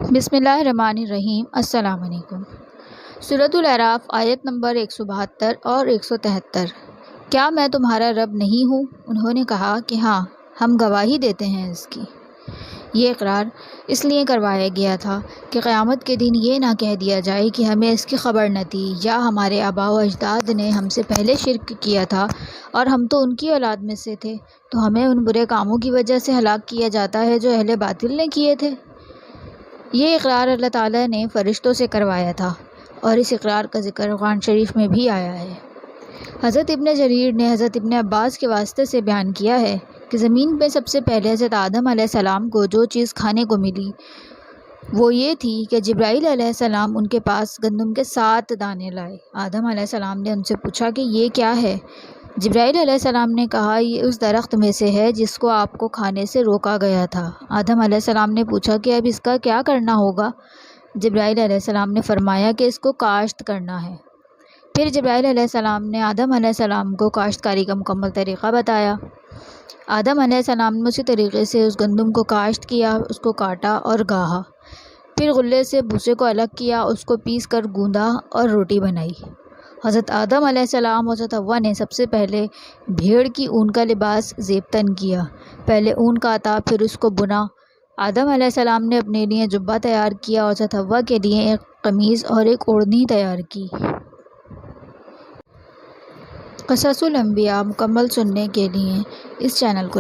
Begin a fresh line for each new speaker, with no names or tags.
بسم اللہ الرحمن الرحیم۔ السلام علیکم۔ سورۃ الاعراف آیت نمبر 172 اور 173۔ کیا میں تمہارا رب نہیں ہوں؟ انہوں نے کہا کہ ہاں، ہم گواہی دیتے ہیں اس کی۔ یہ اقرار اس لیے کروایا گیا تھا کہ قیامت کے دن یہ نہ کہہ دیا جائے کہ ہمیں اس کی خبر نہ تھی، یا ہمارے آباء و اجداد نے ہم سے پہلے شرک کیا تھا اور ہم تو ان کی اولاد میں سے تھے، تو ہمیں ان برے کاموں کی وجہ سے ہلاک کیا جاتا ہے جو اہل باطل نے کیے تھے۔ یہ اقرار اللہ تعالیٰ نے فرشتوں سے کروایا تھا، اور اس اقرار کا ذکر قرآن شریف میں بھی آیا ہے۔ حضرت ابن جریر نے حضرت ابن عباس کے واسطے سے بیان کیا ہے کہ زمین پہ سب سے پہلے حضرت آدم علیہ السلام کو جو چیز کھانے کو ملی وہ یہ تھی کہ جبرائیل علیہ السلام ان کے پاس گندم کے 7 دانے لائے۔ آدم علیہ السلام نے ان سے پوچھا کہ یہ کیا ہے؟ جبرائیل علیہ السلام نے کہا، یہ اس درخت میں سے ہے جس کو آپ کو کھانے سے روکا گیا تھا۔ آدم علیہ السلام نے پوچھا کہ اب اس کا کیا کرنا ہوگا؟ جبرائیل علیہ السلام نے فرمایا کہ اس کو کاشت کرنا ہے۔ پھر جبرائیل علیہ السلام نے آدم علیہ السلام کو کاشتکاری کا مکمل طریقہ بتایا۔ آدم علیہ السلام نے اسی طریقے سے اس گندم کو کاشت کیا، اس کو کاٹا اور گاہا، پھر غلے سے بھوسے کو الگ کیا، اس کو پیس کر گوندا اور روٹی بنائی۔ حضرت آدم علیہ السلام اور حضرت حوا نے سب سے پہلے بھیڑ کی اون کا لباس زیبتن کیا، پہلے اون کاتا پھر اس کو بنا۔ آدم علیہ السلام نے اپنے لیے جبہ تیار کیا اور حضرت حوا کے لیے ایک قمیض اور ایک اوڑھنی تیار کی۔ قصص الانبیاء مکمل سننے کے لیے اس چینل کو